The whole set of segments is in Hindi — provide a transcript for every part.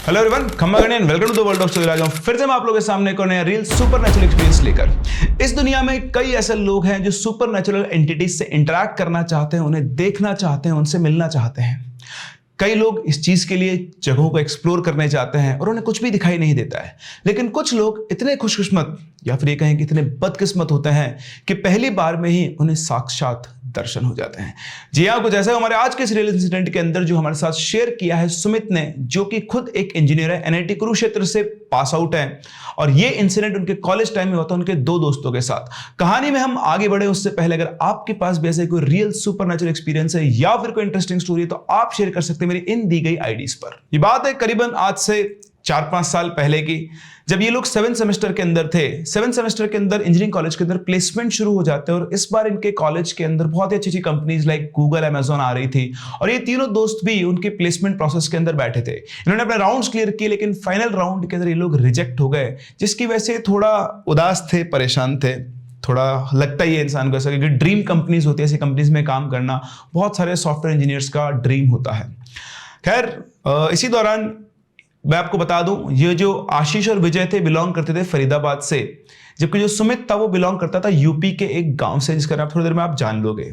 हेलो एवरीवन, खम्मा गणेन, welcome to the world of story. आज हम फिर से मैं आप लोगों के सामने एक नया रियल सुपरनैचुरल एक्सपीरियंस लेकर। इस दुनिया में कई ऐसे लोग हैं जो सुपरनैचुरल एंटिटीज से इंटरैक्ट करना चाहते हैं, उन्हें देखना चाहते हैं, उनसे मिलना चाहते हैं। कई लोग इस चीज के लिए जगहों को एक्सप्लोर करने जाते हैं और उन्हें कुछ भी दिखाई नहीं देता है। लेकिन कुछ लोग इतने खुशकिस्मत या फिर ये कहें कि इतने बदकिस्मत होते हैं कि पहली बार में ही उन्हें साक्षात दर्शन हो जाते हैं। जी हाँ, कुछ ऐसा हमारे आज के इस रियल इंसिडेंट के अंदर जो हमारे साथ शेयर किया है सुमित ने, जो कि खुद एक इंजीनियर है, एनआईटी कुरुक्षेत्र से पास आउट है। और ये इंसिडेंट उनके कॉलेज टाइम में हुआ था उनके दो दोस्तों के साथ। कहानी में हम आगे बढ़े उससे पहले अगर आपके पास भी ऐसे कोई रियल सुपरनैचुरल एक्सपीरियंस है या फिर कोई इंटरेस्टिंग स्टोरी है तो आप शेयर कर सकते हैं मेरी इन दी गई आईडीज पर। ये बात है करीबन आज से 4-5 साल पहले की, जब ये लोग 7 सेमेस्टर के अंदर थे। 7 सेमेस्टर के अंदर इंजीनियरिंग कॉलेज के अंदर प्लेसमेंट शुरू हो जाते हैं और इस बार इनके कॉलेज के अंदर बहुत ही अच्छी अच्छी कंपनीज लाइक गूगल, अमेजॉन आ रही थी और ये तीनों दोस्त भी उनके प्लेसमेंट प्रोसेस के अंदर बैठे थे। इन्होंने अपने राउंड्स क्लियर किए लेकिन फाइनल राउंड के अंदर ये लोग रिजेक्ट हो गए, जिसकी वजह से थोड़ा उदास थे, परेशान थे। थोड़ा लगता ही है इंसान को ऐसा कि ड्रीम कंपनीज होती है, ऐसी कंपनीज में काम करना बहुत सारे सॉफ्टवेयर इंजीनियर्स का ड्रीम होता है। खैर, इसी दौरान मैं आपको बता दूं, ये जो आशीष और विजय थे बिलोंग करते थे फरीदाबाद से, जबकि जो सुमित था वो बिलोंग करता था यूपी के एक गांव से, जिसका नाम थोड़ी देर में आप जान लोगे।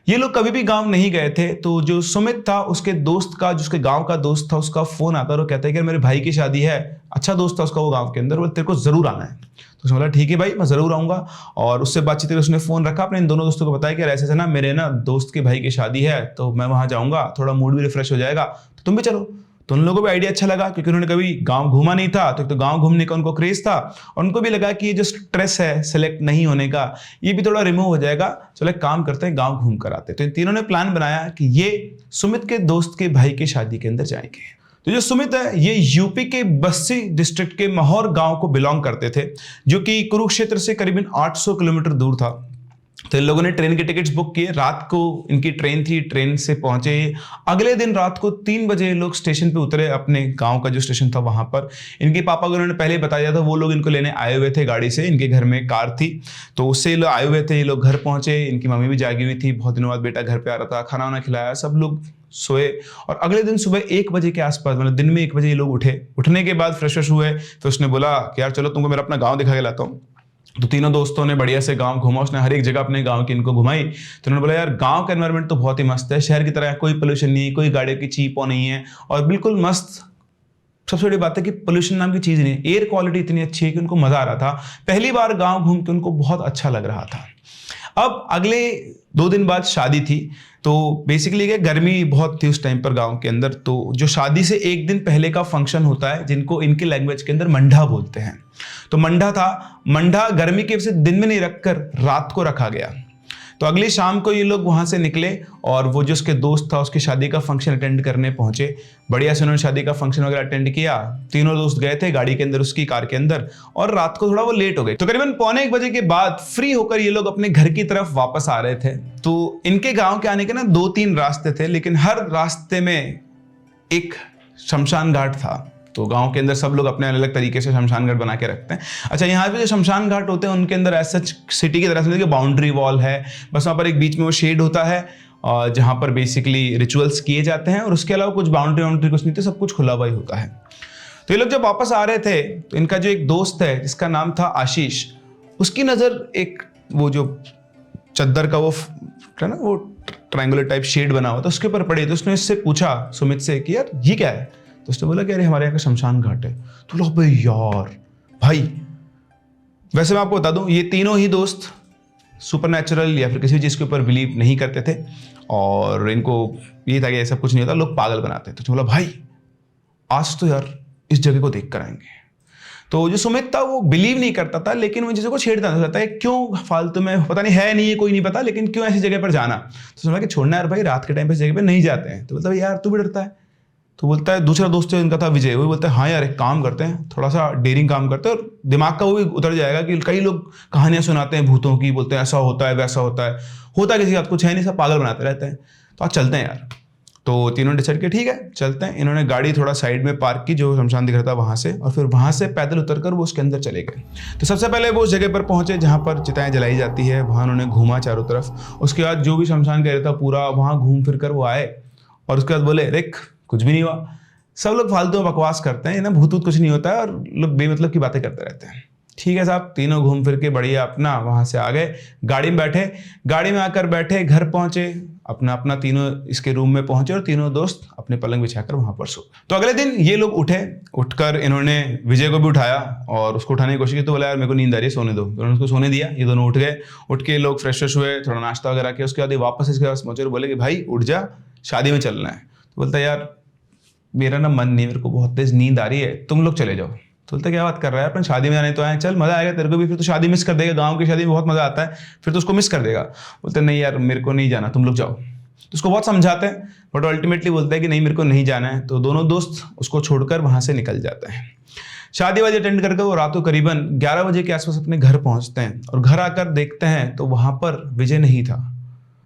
ये लोग कभी भी गांव नहीं गए थे, तो जो सुमित था उसके दोस्त का, जिसके गांव का दोस्त था, उसका फोन आता और वो कहता है कि मेरे भाई की शादी है। अच्छा दोस्त था उसका वो गांव के अंदर, वो तेरे को जरूर आना है। तो उसने बोला ठीक है भाई, मैं जरूर आऊंगा। और उससे बातचीत करके उसने फोन रखा, अपने इन दोनों दोस्तों को बताया कि ऐसे ऐसे ना मेरे ना दोस्त के भाई की शादी है, तो मैं वहां जाऊंगा, थोड़ा मूड भी रिफ्रेश हो जाएगा, तो तुम भी चलो। तो उन लोगों को भी आइडिया अच्छा लगा क्योंकि उन्होंने कभी गांव घूमा नहीं था, तो गांव घूमने का उनको क्रेज था और उनको भी लगा कि ये जो स्ट्रेस है सिलेक्ट नहीं होने का, ये भी थोड़ा रिमूव हो जाएगा। चलो एक काम करते हैं, गांव घूम कर आते हैं। तो इन तीनों ने प्लान बनाया कि ये सुमित के दोस्त के भाई की शादी के अंदर जाएंगे। तो जो सुमित है ये यूपी के बस्सी डिस्ट्रिक्ट के महौर गांव को बिलोंग करते थे, जो कि कुरुक्षेत्र से करीबन 800 किलोमीटर दूर था। तो इन लोगों ने ट्रेन के टिकट्स बुक किए, रात को इनकी ट्रेन थी, ट्रेन से पहुंचे। अगले दिन रात को 3 बजे लोग स्टेशन पे उतरे, अपने गांव का जो स्टेशन था वहां पर। इनके पापा को उन्होंने पहले बताया था, वो लोग इनको लेने आए हुए थे गाड़ी से, इनके घर में कार थी, तो उससे लोग आए हुए थे। ये लोग घर पहुंचे, इनकी मम्मी भी जागी हुई थी, बहुत दिनों बाद बेटा घर पे आ रहा था, खाना वाना खिलाया, सब लोग सोए। और अगले दिन सुबह 1 बजे के आसपास, मतलब दिन में 1 बजे ये लोग उठे। उठने के बाद फ्रेश फ्रेश हुए, तो उसने बोला कि यार चलो तुमको मेरा अपना गाँव दिखा के लाता हूँ। तो तीनों दोस्तों ने बढ़िया से गांव घूमा, उसने हर एक जगह अपने गांव की इनको घुमाई। तो उन्होंने बोला यार गांव का एनवायरनमेंट तो बहुत ही मस्त है, शहर की तरह कोई पोल्यूशन नहीं है, कोई गाड़ियों की चीपो नहीं है और बिल्कुल मस्त। सबसे बड़ी बात है कि पोल्यूशन नाम की चीज नहीं है, एयर क्वालिटी इतनी अच्छी है कि उनको मजा आ रहा था। पहली बार गांव घूम के उनको बहुत अच्छा लग रहा था। अब अगले 2 दिन बाद शादी थी, तो बेसिकली क्या, गर्मी बहुत थी उस टाइम पर गांव के अंदर। तो जो शादी से 1 दिन पहले का फंक्शन होता है, जिनको इनकी लैंग्वेज के अंदर मंडा बोलते हैं, तो मंडा था। मंडा गर्मी की वजह से दिन में नहीं रखकर रात को रखा गया। तो अगली शाम को ये लोग वहां से निकले और वो जो उसके दोस्त था उसकी शादी का फंक्शन अटेंड करने पहुंचे। बढ़िया से उन्होंने शादी का फंक्शन वगैरह अटेंड किया। तीनों दोस्त गए थे गाड़ी के अंदर, उसकी कार के अंदर, और रात को थोड़ा वो लेट हो गए। तो करीबन 1:45 बजे के बाद फ्री होकर ये लोग अपने घर की तरफ वापस आ रहे थे। तो इनके गांव के आने के ना 2-3 रास्ते थे, लेकिन हर रास्ते में एक शमशान घाट था। तो गांव के अंदर सब लोग अपने अलग तरीके से शमशान घाट बना के रखते हैं। अच्छा, यहाँ पे जो शमशान घाट होते हैं उनके अंदर ऐसा सिटी की तरह से बाउंड्री वॉल है, बस वहाँ पर एक बीच में वो शेड होता है जहाँ पर बेसिकली रिचुअल्स किए जाते हैं, और उसके अलावा कुछ बाउंड्री कुछ नहीं थे, सब कुछ खुला हुआ ही होता है। तो ये लोग जब वापस आ रहे थे तो इनका जो एक दोस्त है जिसका नाम था आशीष, उसकी नज़र एक वो जो चद्दर का वो है ना, वो ट्रायंगुलर टाइप शेड बना हुआ था, उसके ऊपर पड़ी। तो उसने इससे पूछा सुमित से कि यार ये क्या है। तो उसने बोला कि अरे हमारे यहाँ का शमशान घाट है। तो लो भाई यार भाई, वैसे मैं आपको बता दूं, ये तीनों ही दोस्त सुपरनैचुरल या फिर किसी भी चीज़ के ऊपर बिलीव नहीं करते थे और इनको ये था कि ऐसा कुछ नहीं होता, लोग पागल बनाते। तो बोला भाई आज तो यार इस जगह को देख कर आएंगे। तो जो सुमित था वो बिलीव नहीं करता था, लेकिन वो चीज़ों को छेड़ता रहता है, क्यों फालतू में, पता नहीं है नहीं है, कोई नहीं पता, लेकिन क्यों ऐसी जगह पर जाना। तो सुना कि छोड़ना यार भाई, रात के टाइम पर इस जगह पर नहीं जाते हैं। तो बोलता भाई यार तू भी डरता है। तो बोलता है, दूसरा दोस्त है उनका था विजय, वो बोलता है हाँ यार एक काम करते हैं, थोड़ा सा डेयरिंग काम करते हैं, और दिमाग का वो भी उतर जाएगा कि कई लोग कहानियां सुनाते हैं भूतों की, बोलते हैं ऐसा होता है वैसा होता है, होता किसी का कुछ है नहीं, सब पागल बनाते रहते हैं, तो आज चलते हैं यार। तो तीनों डिसाइड किया ठीक है चलते हैं। इन्होंने गाड़ी थोड़ा साइड में पार्क की, जो शमशान दिख रहा था वहां से, और फिर वहां से पैदल उतरकर वो उसके अंदर चले गए। तो सबसे पहले वो उस जगह पर पहुंचे जहां पर चिताएं जलाई जाती है, वहां उन्होंने घूमा चारों तरफ। उसके बाद जो भी शमशान कह रहा था पूरा वहां घूम फिर कर वो आए, और उसके बाद बोले देख कुछ भी नहीं हुआ, सब लोग फालतू में बकवास करते हैं ना, भूत कुछ नहीं होता है और लोग बेमतलब की बातें करते रहते हैं। ठीक है साहब, तीनों घूम फिर के बढ़िया अपना वहां से आ गए, गाड़ी में बैठे, गाड़ी में आकर बैठे, घर पहुंचे, अपना अपना तीनों इसके रूम में पहुंचे और तीनों दोस्त अपने पलंग बिछाकर वहां पर सो। तो अगले दिन ये लोग उठकर इन्होंने विजय को भी उठाया और उसको उठाने की कोशिश की, तो बोला यार मेरे को नींद आ रही है, सोने दो। तो उन्होंने उसको सोने दिया, ये दोनों उठ गए। उठ के लोग फ्रेश हुए, थोड़ा नाश्ता वगैरह किया, उसके बाद वापस इसके पास पहुंचे और बोले कि भाई उठ जा, शादी में चलना है। तो बोलता यार मेरा ना मन नहीं, मेरे को बहुत तेज नींद आ रही है, तुम लोग चले जाओ। तो बोलता क्या बात कर रहा है, अपन शादी में जाने तो आए, चल मजा आएगा तेरे को भी, फिर तो शादी मिस कर देगा, गांव की शादी में बहुत मजा आता है, फिर तो उसको मिस कर देगा। बोलते नहीं यार मेरे को नहीं जाना, तुम लोग जाओ। तो उसको बहुत समझाते हैं बट अल्टीमेटली बोलता है कि नहीं मेरे को नहीं जाना है। तो दोनों दोस्त उसको छोड़कर वहां से निकल जाते हैं। शादी वादी अटेंड करके वो रात को करीबन 11 बजे के आसपास अपने घर पहुंचते हैं और घर आकर देखते हैं तो वहां पर विजय नहीं था।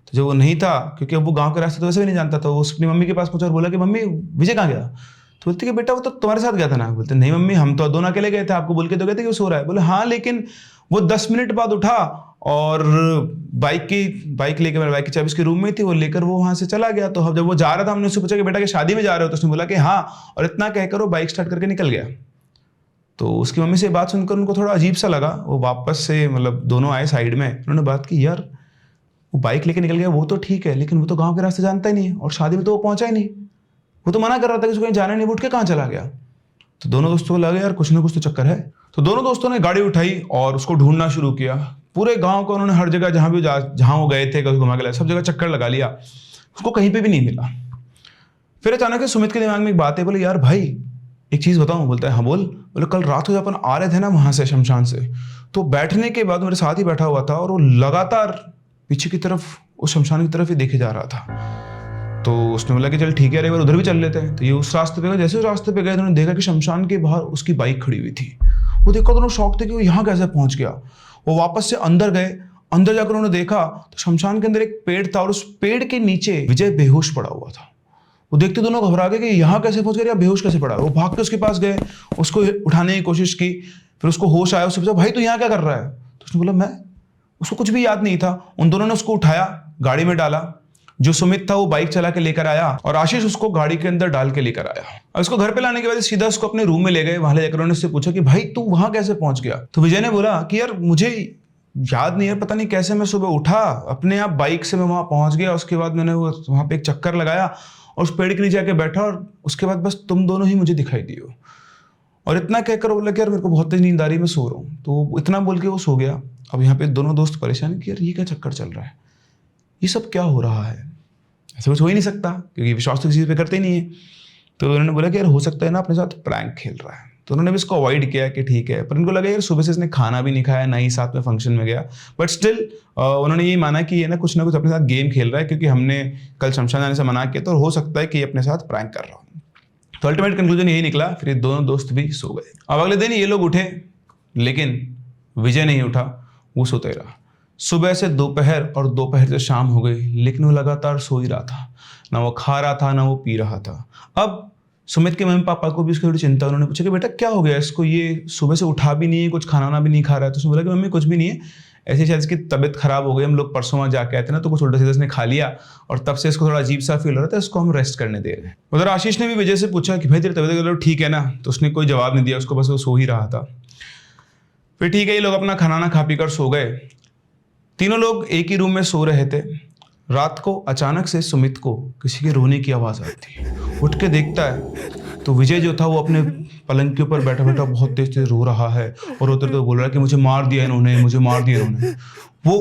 तो जब वो नहीं था, क्योंकि अब वो गाँव के रास्ते तो वैसे भी नहीं जानता था, वो उसकी मम्मी के पास पहुंचा और बोला कि मम्मी विजय कहाँ गया। तो बोलती कि बेटा वो तो तुम्हारे साथ गया था ना। बोलते नहीं मम्मी हम तो दोनों अकेले गए थे, आपको बोल के तो गए थे कि वो सो रहा है। बोले हाँ लेकिन वो 10 मिनट बाद उठा और बाइक लेकर, मेरे बाइक की चाबी उसके रूम में थी, वो लेकर वो वहां से चला गया। तो जब वो जा रहा था हमने उससे पूछा कि बेटा कि शादी में जा रहे हो, तो उसने बोला कि हाँ, और इतना कहकर वो बाइक स्टार्ट करके निकल गया। तो उसकी मम्मी से बात सुनकर उनको थोड़ा अजीब सा लगा। वो वापस से मतलब दोनों आए साइड में, उन्होंने बात की यार वो बाइक लेके निकल गया वो तो ठीक है, लेकिन वो तो गाँव के रास्ते जानता ही नहीं है और शादी में तो वो पहुंचा ही नहीं, वो तो मना कर रहा था कि उसको कहीं जाना नहीं, वो उठ के कहाँ चला गया। तो दोनों दोस्तों को लगा यार कुछ ना कुछ तो चक्कर है। तो दोनों दोस्तों ने गाड़ी उठाई और उसको ढूंढना शुरू किया। पूरे गांव को उन्होंने हर जगह जहां वो गए थे, कभी घुमा के लाए, सब जगह चक्कर लगा लिया, उसको कहीं पे भी नहीं मिला। फिर अचानक से सुमित के दिमाग में एक बात है, बोले यार भाई एक चीज बताऊं। बोलता है हाँ बोल। बोले कल रात को जब अपन आ रहे थे ना वहां से शमशान से, तो बैठने के बाद मेरे साथ ही बैठा हुआ था और वो लगातार पीछे की तरफ उस शमशान की तरफ ही देखे जा रहा था। तो उसने बोला कि चल ठीक है एक बार उधर भी चल लेते हैं। तो ये उस रास्ते पे गए, जैसे उस रास्ते पे गए उन्होंने देखा कि शमशान के बाहर उसकी बाइक खड़ी हुई थी। वो देखा दोनों शौक थे कि वो यहाँ कैसे पहुंच गया। वो वापस से अंदर गए, अंदर जाकर उन्होंने देखा तो शमशान के अंदर एक पेड़ था और उस पेड़ के नीचे विजय बेहोश पड़ा हुआ था। वो देखते दोनों घबरा गए कि यहाँ कैसे पहुंच गया, बेहोश कैसे पड़ा। वो भाग के उसके पास गए, उसको उठाने की कोशिश की, फिर उसको होश आया, उससे पूछा भाई तू यहाँ क्या कर रहा है। तो उसने बोला मैं, उसको कुछ भी याद नहीं था। उन दोनों ने उसको उठाया, गाड़ी में डाला। जो सुमित था वो बाइक चला के लेकर आया और आशीष उसको गाड़ी के अंदर डाल के लेकर आया। और उसको घर पे लाने के बाद सीधा उसको अपने रूम में ले गए। वहां ले जाकर उन्होंने उससे पूछा कि भाई तू वहां कैसे पहुंच गया। तो विजय ने बोला कि यार मुझे याद नहीं है, पता नहीं कैसे मैं सुबह उठा, अपने आप बाइक से मैं वहां पहुंच गया। उसके बाद मैंने वहां पे एक चक्कर लगाया और उस पेड़ के नीचे जाके बैठा और उसके बाद बस तुम दोनों ही मुझे दिखाई दिए। और इतना कहकर बोला कि यार मेरे को बहुत तेज नींद आ रही है, मैं सो रहा हूँ। तो इतना बोल के वो सो गया। अब यहाँ पे दोनों दोस्त परेशान कि यार ये क्या चक्कर चल रहा है, ये सब क्या हो रहा है, ऐसा कुछ हो ही नहीं सकता, क्योंकि विश्वास तो किसी पे करते ही नहीं है। तो उन्होंने बोला कि यार हो सकता है ना अपने साथ प्रैंक खेल रहा है। तो उन्होंने भी इसको अवॉइड किया कि ठीक है, पर इनको लगा यार सुबह से इसने खाना भी नहीं खाया, ना ही साथ में फंक्शन में गया, बट स्टिल उन्होंने ये माना कि ये ना कुछ अपने साथ गेम खेल रहा है, क्योंकि हमने कल शमशान जाने से मना किया, तो हो सकता है कि ये अपने साथ प्रैंक कर रहा हो। तो अल्टीमेट कंक्लूजन यही निकला। फिर ये दोनों दोस्त भी सो गए। अब अगले दिन ये लोग उठे, लेकिन विजय नहीं उठा, वो सोते रहा। सुबह से दोपहर और दोपहर से शाम हो गई, लेकिन वो लगातार सो ही रहा था, ना वो खा रहा था ना वो पी रहा था। अब सुमित के मम्मी पापा को भी उसकी थोड़ी चिंता। उन्होंने पूछा कि बेटा क्या हो गया इसको, ये सुबह से उठा भी नहीं है, कुछ खाना भी नहीं खा रहा है। तो उसने बोला कि मम्मी कुछ भी नहीं है, ऐसे शायद इसकी तबीयत खराब हो गई, हम लोग परसों वहाँ जाके आए थे ना, तो कुछ उल्टा सीधा इसने खा लिया और तब से इसको थोड़ा अजीब सा फील हो रहा था, इसको हम रेस्ट करने दे रहे हैं। उधर आशीष ने भी विजय से पूछा कि भाई तेरी तबीयत ठीक है ना। तो उसने कोई जवाब नहीं दिया, उसको बस वो सो ही रहा था। फिर ठीक है, ये लोग अपना खाना खा पी कर सो गए। तीनों लोग एक ही रूम में सो रहे थे। रात को अचानक से सुमित को किसी के रोने की आवाज आती है। उठ के देखता है तो विजय जो था वो अपने पलंग के ऊपर बैठा बैठा बहुत तेज तेज रो रहा है और रोते तो बोल रहा है कि मुझे मार दिया इन्होंने, मुझे मार दिया इन्होंने। वो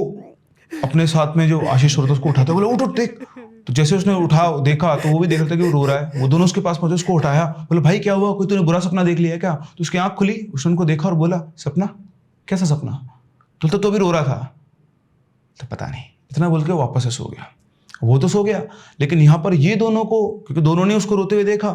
अपने साथ में जो आशीष होता उसको उठाता, बोले उठ उठ देख। तो जैसे उसने उठा देखा तो वो भी देख रहा था कि वो रो रहा है। वो दोनों उसके पास पहुंचे, उसको उठाया, बोले भाई क्या हुआ, कोई तूने बुरा सपना देख लिया क्या। तो उसकी आंख खुली, उसने उनको देखा और बोला सपना, कैसा सपना। तो भी रो रहा था। तो पता नहीं, इतना बोल के वापस से सो गया। वो तो सो गया, लेकिन यहाँ पर ये दोनों को, क्योंकि दोनों ने उसको रोते हुए देखा,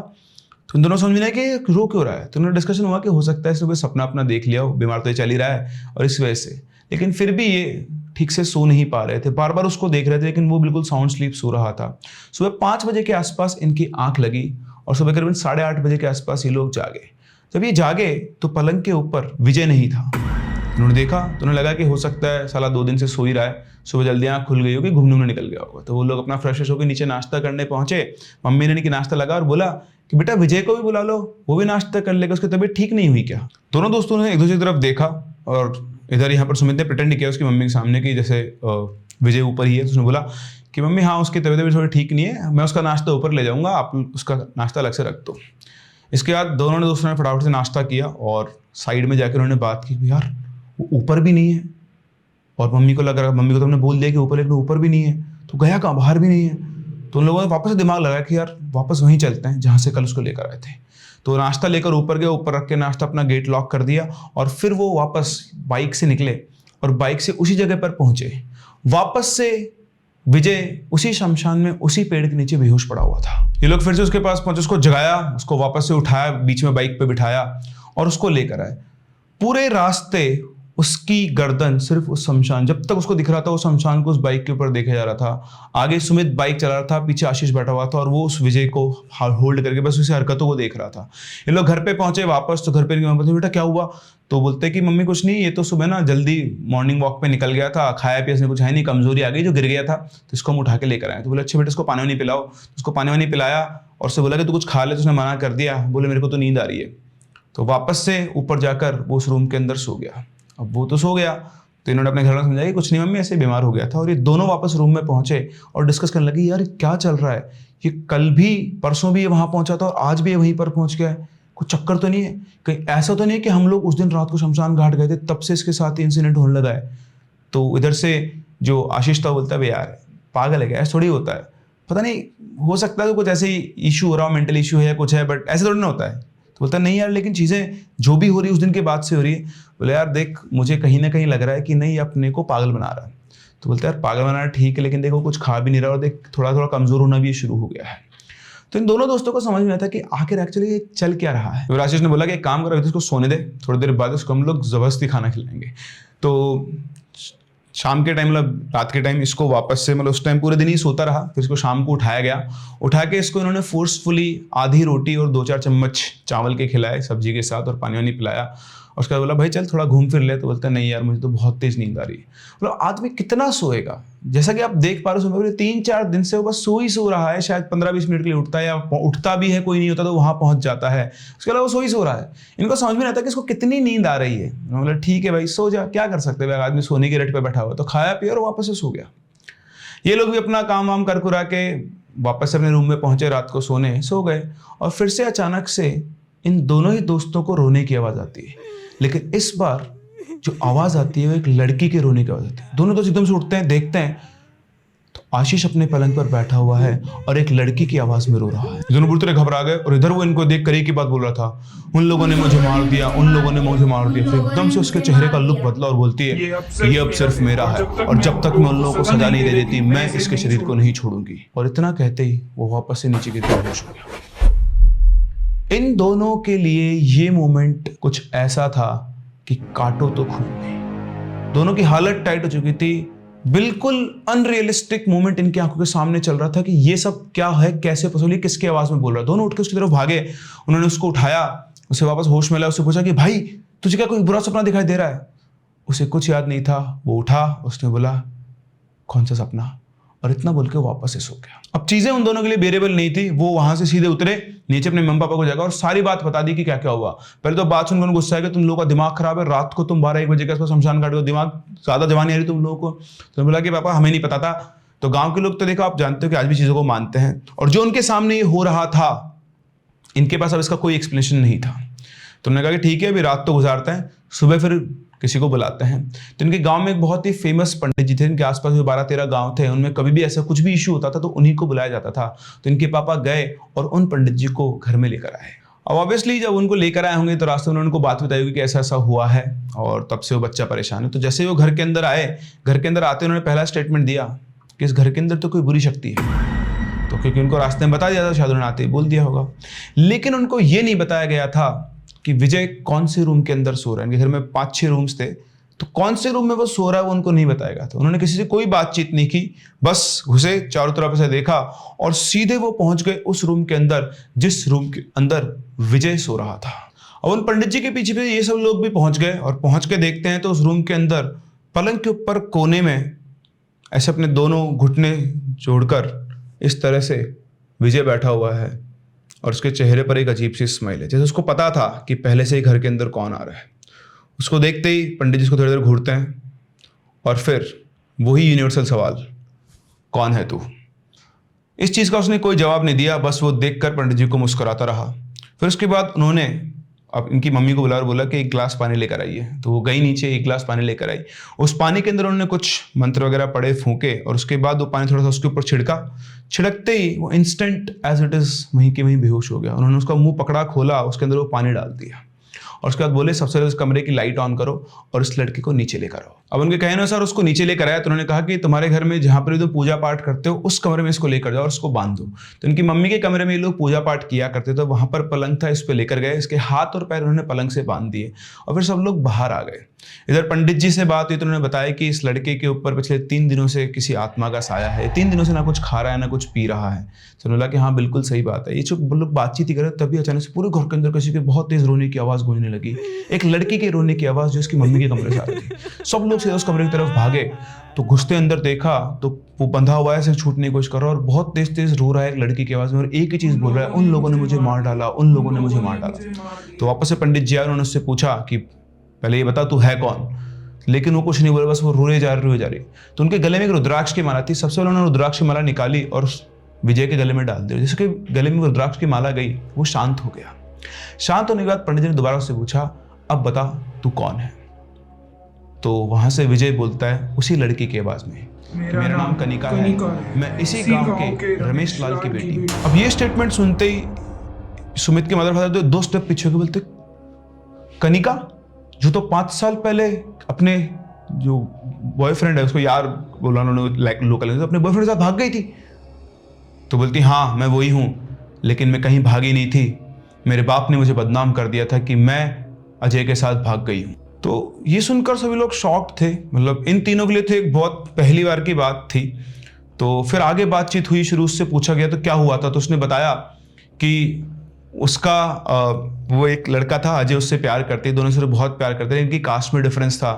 तो इन दोनों समझ में कि रो क्यों रहा है। तो उन्होंने डिस्कशन हुआ कि हो सकता है इसने कोई सपना अपना देख लिया हो, बीमार तो चल ही रहा है और इस वजह से। लेकिन फिर भी ये ठीक से सो नहीं पा रहे थे, बार बार उसको देख रहे थे, लेकिन वो बिल्कुल साउंड स्लीप सो रहा था। सुबह 5 बजे के आसपास इनकी आंख लगी और सुबह करीबन 8:30 बजे के आसपास ये लोग जागे। जब ये जागे तो पलंग के ऊपर विजय नहीं था। उन्होंने देखा तो उन्हें लगा कि हो सकता है साला 2 दिन से सो ही रहा है, सुबह जल्दी आँख खुल गई होगी, घूमने में निकल गया होगा। तो वो लोग अपना फ्रेश होकर नीचे नाश्ता करने पहुंचे। मम्मी ने कि नाश्ता लगा और बोला कि बेटा विजय को भी बुला लो, वो भी नाश्ता कर लेगा, उसकी तबीयत ठीक नहीं हुई क्या। दोनों दोस्तों ने एक दूसरे की तरफ देखा और इधर यहाँ पर सुमित ने प्रिटेंड किया उसकी मम्मी के सामने कि जैसे विजय ऊपर ही है। तो उसने बोला कि मम्मी हाँ उसकी तबीयत भी थोड़ी ठीक नहीं है, मैं उसका नाश्ता ऊपर ले जाऊँगा, आप उसका नाश्ता अलग से रख दो। इसके बाद दोनों दोस्तों ने फटाफट से नाश्ता किया और साइड में जाकर उन्होंने बात की यार वो ऊपर भी नहीं है। और मम्मी को लग रहा, मम्मी को तो हमने बोल दिया कि ऊपर, लेकिन ऊपर भी नहीं है, तो गया कहाँ, बाहर भी नहीं है। तो उन लोगों ने वापस से दिमाग लगाया कि यार वापस वहीं चलते हैं जहाँ से कल उसको लेकर आए थे। तो नाश्ता लेकर ऊपर गए, ऊपर रख के नाश्ता अपना गेट लॉक कर दिया और फिर वो वापस बाइक से निकले और बाइक से उसी जगह पर पहुंचे। वापस से विजय उसी शमशान में उसी पेड़ के नीचे बेहोश पड़ा हुआ था। ये लोग फिर से उसके पास पहुंचे, उसको जगाया, उसको वापस से उठाया, बीच में बाइक पे बिठाया और उसको लेकर आए। पूरे रास्ते उसकी गर्दन सिर्फ उस शमशान, जब तक उसको दिख रहा था वो शमशान को उस बाइक के ऊपर देखा जा रहा था। आगे सुमित बाइक चला रहा था, पीछे आशीष बैठा हुआ था और वो उस विजय को होल्ड करके बस उसी हरकतों को देख रहा था। ये लोग घर पे पहुंचे वापस, तो घर पे बेटा क्या हुआ, तो बोलते कि मम्मी कुछ नहीं, ये तो सुबह ना जल्दी मॉर्निंग वॉक पे निकल गया था, खाया पिया इसने कुछ है नहीं, कमजोरी आ गई जो गिर गया था, तो इसको हम उठा के लेकर आए। तो बोले अच्छा बेटा इसको पानी वानी पिलाओ। उसको पानी वानी पिलाया और उससे बोला कि तू कुछ खा ले, तो उसने मना कर दिया, बोले मेरे को तो नींद आ रही है। तो वापस से ऊपर जाकर वो उस रूम के अंदर सो गया। अब वो तो सो गया तो इन्होंने अपने घर में समझाया कि कुछ नहीं मम्मी ऐसे बीमार हो गया था। और ये दोनों वापस रूम में पहुंचे और डिस्कस करने लगे यार क्या चल रहा है, ये कल भी परसों भी ये वहां पहुंचा था और आज भी ये वहीं पर पहुंच गया है, कुछ चक्कर तो नहीं है, कहीं ऐसा तो नहीं है कि हम लोग उस दिन रात को शमशान घाट गए थे तब से इसके साथ ही इंसिडेंट होने लगा है। तो इधर से जो आशीष था बोलता है यार पागल है क्या, ऐसा थोड़ी होता है, पता नहीं हो सकता है तो कुछ ऐसे ही इशू हो रहा हो, मेंटल इशू है या कुछ है, बट ऐसे थोड़ी ना होता है। तो बोलता नहीं यार लेकिन चीज़ें जो भी हो रही है उस दिन के बाद से हो रही है। बोले यार देख मुझे कहीं ना कहीं लग रहा है कि नहीं अपने को पागल बना रहा है। तो बोलते यार पागल बनाना ठीक है लेकिन देखो कुछ खा भी नहीं रहा और देख थोड़ा थोड़ा कमजोर होना भी शुरू हो गया है। तो इन दोनों दोस्तों को समझ में आता कि आखिर एक्चुअली चल क्या रहा है। तो आशीष ने बोला कि एक काम करो इसको सोने दे, थोड़ी देर बाद उसको हम लोग जबरदस्ती खाना खिलाएंगे। तो शाम के टाइम मतलब रात के टाइम इसको वापस से मतलब उस टाइम पूरे दिन ही सोता रहा, फिर इसको शाम को उठाया गया। उठा के इसको इन्होंने फोर्सफुली आधी रोटी और 2-4 चम्मच चावल के खिलाए सब्जी के साथ और पानी वानी पिलाया। और उसके बाद बोला भाई चल थोड़ा घूम फिर ले। तो बोलता नहीं यार मुझे तो बहुत तेज नींद आ रही है। मतलब आदमी कितना सोएगा, जैसा कि आप देख पा रहे हो 3-4 दिन से वो बस सो ही सो रहा है, शायद 15-20 मिनट के लिए उठता है या उठता भी है, कोई नहीं होता तो वहां पहुंच जाता है, उसके अलावा वो सो ही सो रहा है। इनको समझ में नहीं आता कि इसको कितनी नींद आ रही है। मतलब ठीक है भाई सो जा, क्या कर सकते हैं, आदमी सोने की रेट पर बैठा हुआ तो खाया पिया और वापस से सो गया। ये लोग भी अपना काम वाम कर कुरा के वापस अपने रूम में पहुंचे, रात को सोने सो गए। और फिर से अचानक से इन दोनों ही दोस्तों को रोने की आवाज आती है, लेकिन इस बार जो आवाज आती है वो एक लड़की के रोने की आवाज आती है। दोनों दोस्त एकदम से उठते हैं, देखते हैं तो आशीष अपने पलंग पर बैठा हुआ है और एक लड़की की आवाज में रो रहा है। दोनों बुरी तरह घबरा गए और इधर वो इनको देख कर एक ही बात बोल रहा था, उन लोगों ने मुझे मार दिया, उन लोगों ने मुझे मार दिया। फिर एकदम से उसके चेहरे का लुक बदला और बोलती है ये अब सिर्फ मेरा है और जब तक मैं उन लोगों को सजा नहीं दे देती मैं इसके शरीर को नहीं छोड़ूंगी। और इतना कहते ही वो वापस से नीचे गिर के बेहोश हो गया। इन दोनों के लिए ये मोमेंट कुछ ऐसा था कि काटो तो खून में। दोनों की हालत टाइट हो चुकी थी, बिल्कुल अनरियलिस्टिक मोमेंट इनकी आंखों के सामने चल रहा था कि ये सब क्या है, कैसे पसोली, किसकी आवाज में बोल रहा है। दोनों उठ के उसकी तरफ भागे, उन्होंने उसको उठाया, उसे वापस होश में लाया, उससे पूछा कि भाई तुझे क्या कोई बुरा सपना दिखाई दे रहा है। उसे कुछ याद नहीं था, वो उठा, उसने बोला कौन सा सपना, और इतना बोल के वापस से सो गया। अब चीजें उन दोनों के लिए बेरेबल नहीं थी, वो वहां से सीधे उतरे नीचे अपने मम्मी पापा को जाकर और सारी बात बता दी कि क्या क्या हुआ। पहले तो बात सुनकर गुस्सा है कि तुम लोगों का दिमाग खराब है, रात को तुम 12-1 बजे के आसपास शमशान घाट, दिमाग ज्यादा जवानी आ रही तुम लोगों को। तो बोला कि पापा हमें नहीं पता था। तो गांव के लोग तो देखो आप जानते हो कि आज भी चीजों को मानते हैं, और जो उनके सामने ये हो रहा था इनके पास अब इसका कोई एक्सप्लेनेशन नहीं था। तो उन्होंने कहा कि ठीक है अभी रात तो गुजारते हैं, सुबह फिर किसी को बुलाते हैं। तो इनके गांव में एक बहुत ही फेमस पंडित जी थे, इनके आसपास जो 12-13 गांव थे उनमें कभी भी ऐसा कुछ भी इशू होता था तो उन्हीं को बुलाया जाता था। तो इनके पापा गए और उन पंडित जी को घर में लेकर आए। अब ऑब्वियसली जब उनको लेकर आए होंगे तो रास्ते में उनको बात बताई होगी कि ऐसा ऐसा हुआ है और तब से वो बच्चा परेशान है। तो जैसे वो घर के अंदर आए, घर के अंदर आते उन्होंने पहला स्टेटमेंट दिया कि इस घर के अंदर तो कोई बुरी शक्ति है। तो क्योंकि उनको रास्ते में बता दिया था, शायद उन्होंने आते ही बोल दिया होगा, लेकिन उनको ये नहीं बताया गया था कि विजय कौन से रूम के अंदर सो रहा है। इनके घर में 5-6 रूम्स थे, तो कौन से रूम में वो सो रहा है वो उनको नहीं बताया गया था। उन्होंने किसी से कोई बातचीत नहीं की, बस घुसे, चारों तरफ से देखा और सीधे वो पहुंच गए उस रूम के अंदर जिस रूम के अंदर विजय सो रहा था। अब उन पंडित जी के पीछे भी ये सब लोग भी पहुंच गए और पहुंच के देखते हैं तो उस रूम के अंदर पलंग के ऊपर कोने में ऐसे अपने दोनों घुटने जोड़कर इस तरह से विजय बैठा हुआ है और उसके चेहरे पर एक अजीब सी स्माइल है, जैसे उसको पता था कि पहले से ही घर के अंदर कौन आ रहा है। उसको देखते ही पंडित जी उसको थोड़ी देर घूरते हैं और फिर वही यूनिवर्सल सवाल, कौन है तू? इस चीज़ का उसने कोई जवाब नहीं दिया, बस वो देखकर पंडित जी को मुस्कुराता रहा। फिर उसके बाद उन्होंने अब इनकी मम्मी को बुला और बोला कि एक गिलास पानी लेकर आइए। तो वो गई नीचे, एक गिलास पानी लेकर आई। उस पानी के अंदर उन्होंने कुछ मंत्र वगैरह पढ़े, फूंके, और उसके बाद वो पानी थोड़ा सा उसके ऊपर छिड़का। छिड़कते ही वो इंस्टेंट एज इट इज़ वहीं के वहीं बेहोश हो गया। उन्होंने उसका मुंह पकड़ा, खोला, उसके अंदर वो पानी डाल दिया और उसके बाद बोले सबसे पहले उस कमरे की लाइट ऑन करो और इस लड़के को नीचे लेकर आओ। अब उनके कहने अनुसार उसको नीचे लेकर आया तो उन्होंने कहा कि तुम्हारे घर में जहाँ पर भी तुम पूजा पाठ करते हो उस कमरे में इसको लेकर जाओ और उसको बांध दो। तो इनकी मम्मी के कमरे में ये लोग पूजा पाठ किया करते थे, वहां पर पलंग था, इस पे लेकर गए, इसके हाथ और पैर उन्होंने पलंग से बांध दिए और फिर सब लोग बाहर आ गए। इधर पंडित जी से बात हुई तो उन्होंने बताया कि इस लड़के के ऊपर पिछले 3 दिनों से किसी आत्मा का साया है, 3 दिनों से ना कुछ खा रहा है ना कुछ पी रहा है। तो बोला कि हाँ बिल्कुल सही बात है। ये जो लोग बातचीत ही कर रहे तभी अचानक से पूरे घर के अंदर किसी के बहुत तेज रोने की आवाज़ गूंजने लगी, एक लड़की के रोने की आवाज़ जो उसकी मम्मी के कमरे से आ रही थी। सब लोग सीधा उस कमरे की तरफ भागे तो घुसते अंदर देखा तो वो बंधा हुआ है, सिर्फ छूटने की कोशिश कर रहा है और बहुत तेज तेज रो रहा है एक लड़की की आवाज़ में और एक ही चीज़ बोल रहा है, उन लोगों ने मुझे मार डाला, उन लोगों ने मुझे मार डाला। तो वापस से पंडित जी आए, उन्होंने उससे पूछा कि पहले ये बता तू है कौन, लेकिन वो कुछ नहीं बोला, बस वो रोए जा रही। तो उनके गले में एक रुद्राक्ष की माला थी। सबसे पहले उन्होंने रुद्राक्ष की माला निकाली और विजय के गले में डाल दी। जिसके गले में रुद्राक्ष की माला गई वो शांत हो गया। शांत होने के बाद पंडित जी ने दोबारा उससे पूछा अब बता तू कौन है? तो वहां से विजय बोलता है उसी लड़की की आवाज में, मेरा नाम कनिका है, मैं इसी गांव के रमेश लाल की बेटी। अब ये स्टेटमेंट सुनते ही सुमित के मदर फादर 2 स्टेप पीछे के बोलते कनिका जो तो 5 साल पहले अपने जो बॉयफ्रेंड है उसको यार बोला उन्होंने लोकल, अपने बॉयफ्रेंड के साथ भाग गई थी। तो बोलती हाँ मैं वही हूँ, लेकिन मैं कहीं भागी नहीं थी, मेरे बाप ने मुझे बदनाम कर दिया था कि मैं अजय के साथ भाग गई हूँ। तो ये सुनकर सभी लोग शॉक्ड थे, मतलब इन तीनों के लिए तो एक बहुत पहली बार की बात थी। तो फिर आगे बातचीत हुई, शुरू से पूछा गया तो क्या हुआ था, तो उसने बताया कि उसका वो एक लड़का था अजय, उससे प्यार करते, दोनों से बहुत प्यार करते थे, इनकी कास्ट में डिफरेंस था।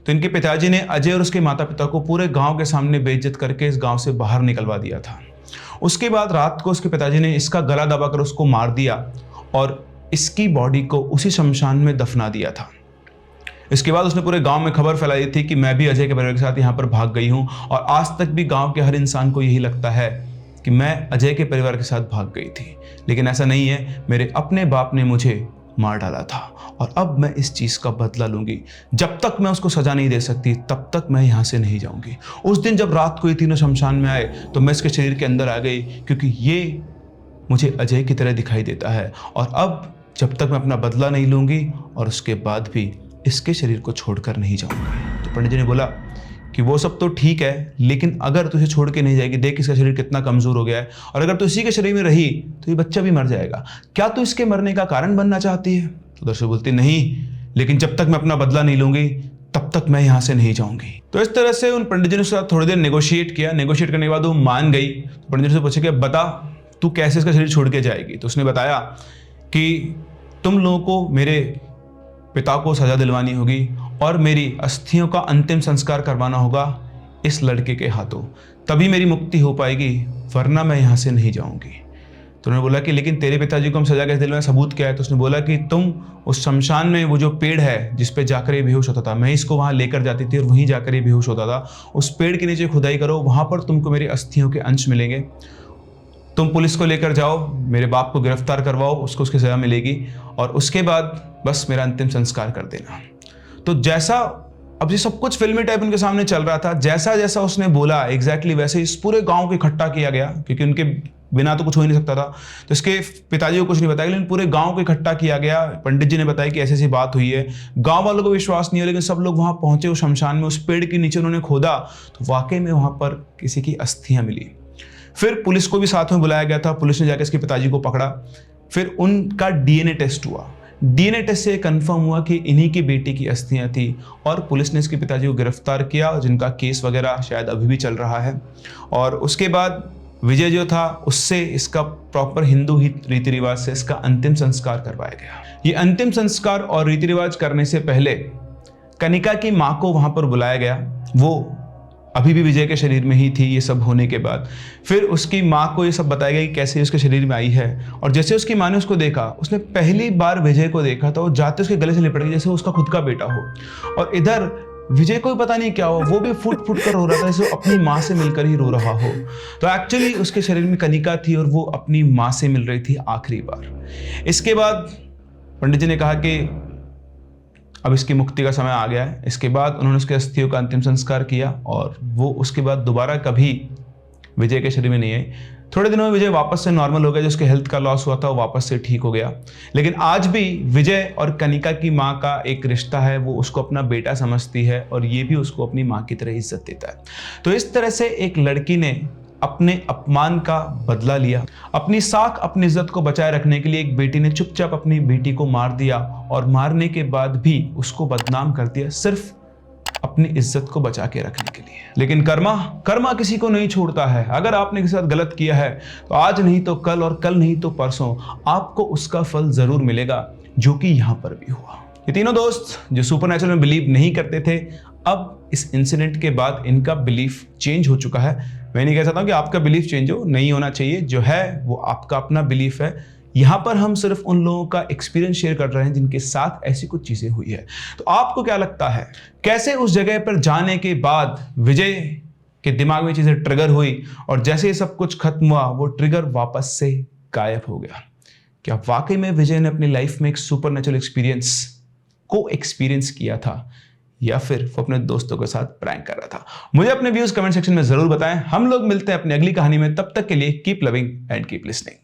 तो इनके पिताजी ने अजय और उसके माता पिता को पूरे गांव के सामने बेइज्जत करके इस गांव से बाहर निकलवा दिया था। उसके बाद रात को उसके पिताजी ने इसका गला दबाकर उसको मार दिया और इसकी बॉडी को उसी शमशान में दफना दिया था। इसके बाद उसने पूरे गांव में खबर फैलाई थी कि मैं भी अजय के परिवार के साथ यहाँ पर भाग गई हूँ और आज तक भी गांव के हर इंसान को यही लगता है कि मैं अजय के परिवार के साथ भाग गई थी, लेकिन ऐसा नहीं है, मेरे अपने बाप ने मुझे मार डाला था और अब मैं इस चीज़ का बदला लूंगी। जब तक मैं उसको सजा नहीं दे सकती तब तक मैं यहाँ से नहीं जाऊंगी। उस दिन जब रात को ये तीनों शमशान में आए तो मैं इसके शरीर के अंदर आ गई क्योंकि ये मुझे अजय की तरह दिखाई देता है और अब जब तक मैं अपना बदला नहीं लूंगी और उसके बाद भी इसके शरीर को छोड़कर नहीं जाऊंगी। तो पंडित जी ने बोला कि वो सब तो ठीक है, लेकिन अगर तुझे छोड़ के नहीं जाएगी, देख इसका शरीर कितना कमज़ोर हो गया है और अगर तू इसी के शरीर में रही तो ये बच्चा भी मर जाएगा, क्या तू इसके मरने का कारण बनना चाहती है? तो दर्शक बोलती नहीं, लेकिन जब तक मैं अपना बदला नहीं लूंगी तब तक मैं यहाँ से नहीं जाऊंगी। तो इस तरह से उन पंडित जी ने उसके साथ थोड़ी देर नेगोशिएट किया। नेगोशिएट करने के बाद वो मान गई। तो पंडित जी से पूछा कि बता तू कैसे इसका शरीर छोड़ के जाएगी? तो उसने बताया कि तुम लोगों को मेरे पिता को सजा दिलवानी होगी और मेरी अस्थियों का अंतिम संस्कार करवाना होगा इस लड़के के हाथों, तभी मेरी मुक्ति हो पाएगी, वरना मैं यहाँ से नहीं जाऊँगी। तो उन्होंने बोला कि लेकिन तेरे पिताजी को हम सजा कैसे दिलवाएं, सबूत क्या है? तो उसने बोला कि तुम उस शमशान में वो जो पेड़ है जिस पे जाकर ये बेहोश होता था, मैं इसको वहाँ लेकर जाती थी और वहीं जाकर ये बेहोश होता था, उस पेड़ के नीचे खुदाई करो, वहाँ पर तुमको मेरी अस्थियों के अंश मिलेंगे। तुम पुलिस को लेकर जाओ, मेरे बाप को गिरफ्तार करवाओ, उसको उसकी सजा मिलेगी और उसके बाद बस मेरा अंतिम संस्कार कर देना। तो जैसा अब ये सब कुछ फिल्मी टाइप उनके सामने चल रहा था, जैसा जैसा उसने बोला एग्जैक्टली वैसे इस पूरे गांव को इकट्ठा किया गया, क्योंकि उनके बिना तो कुछ हो ही नहीं सकता था। तो इसके पिताजी को कुछ नहीं बताया, लेकिन पूरे गांव को इकट्ठा किया गया। पंडित जी ने बताया कि ऐसी ऐसी बात हुई है। गांव वालों को विश्वास नहीं है, लेकिन सब लोग वहां पहुंचे उस शमशान में, उस पेड़ के नीचे उन्होंने खोदा तो वाकई में वहां पर किसी की अस्थियां मिली। फिर पुलिस को भी साथ में बुलाया गया था, पुलिस ने जाकर इसके पिताजी को पकड़ा, फिर उनका डीएनए टेस्ट हुआ। डीएनए टेस्ट से कंफर्म हुआ कि इन्हीं की बेटी की अस्थियां थी और पुलिस ने इसके पिताजी को गिरफ्तार किया, जिनका केस वगैरह शायद अभी भी चल रहा है। और उसके बाद विजय जो था उससे इसका प्रॉपर हिंदू रीति रिवाज से इसका अंतिम संस्कार करवाया गया। ये अंतिम संस्कार और रीति रिवाज करने से पहले कनिका की मां को वहां पर बुलाया गया। वो अभी भी विजय के शरीर में ही थी ये सब होने के बाद। फिर उसकी माँ को ये सब बताया गया कि कैसे उसके शरीर में आई है। और जैसे उसकी माँ ने उसको देखा, उसने पहली बार विजय को देखा तो वो जाते उसके गले से लिपट गई जैसे उसका खुद का बेटा हो। और इधर विजय को भी पता नहीं क्या हुआ, वो भी फुट फुट कर रो रहा था जैसे वो अपनी माँ से मिलकर ही रो रहा हो। तो एक्चुअली उसके शरीर में कनिका थी और वो अपनी माँ से मिल रही थी आखिरी बार। इसके बाद पंडित जी ने कहा कि अब इसकी मुक्ति का समय आ गया है। इसके बाद उन्होंने उसके अस्थियों का अंतिम संस्कार किया और वो उसके बाद दोबारा कभी विजय के शरीर में नहीं आई। थोड़े दिनों में विजय वापस से नॉर्मल हो गया, जो उसके हेल्थ का लॉस हुआ था वो वापस से ठीक हो गया। लेकिन आज भी विजय और कनिका की माँ का एक रिश्ता है, वो उसको अपना बेटा समझती है और ये भी उसको अपनी माँ की तरह इज्जत देता है। तो इस तरह से एक लड़की ने अपने अपमान का बदला लिया। अपनी साख, अपनी इज्जत को बचाए रखने के लिए एक बेटी ने चुपचाप अपनी बेटी को मार दिया और मारने के बाद भी उसको बदनाम कर दिया, सिर्फ अपनी इज्जत को बचा के रखने के लिए। लेकिन कर्मा किसी को नहीं छोड़ता है। अगर आपने किसी साथ गलत किया है तो आज नहीं तो कल और कल नहीं तो परसों आपको उसका फल जरूर मिलेगा, जो कि यहां पर भी हुआ। ये तीनों दोस्त जो सुपरनैचुरल में बिलीव नहीं करते थे, अब इस इंसिडेंट के बाद इनका बिलीफ चेंज हो चुका है। मैं नहीं कह सकता हूं कि आपका बिलीफ चेंज हो, नहीं होना चाहिए। जो है वो आपका अपना बिलीफ है। यहां पर हम सिर्फ उन लोगों का एक्सपीरियंस शेयर कर रहे हैं जिनके साथ ऐसी कुछ चीजें हुई है। तो आपको क्या लगता है, कैसे उस जगह पर जाने के बाद विजय के दिमाग में चीजें ट्रिगर हुई और जैसे ये सब कुछ खत्म हुआ वो ट्रिगर वापस से गायब हो गया? क्या वाकई में विजय ने अपनी लाइफ में एक सुपरनैचुरल एक्सपीरियंस किया था, या फिर वो अपने दोस्तों के साथ प्रैंक कर रहा था? मुझे अपने व्यूज कमेंट सेक्शन में जरूर बताएं। हम लोग मिलते हैं अपनी अगली कहानी में। तब तक के लिए keep loving and keep listening.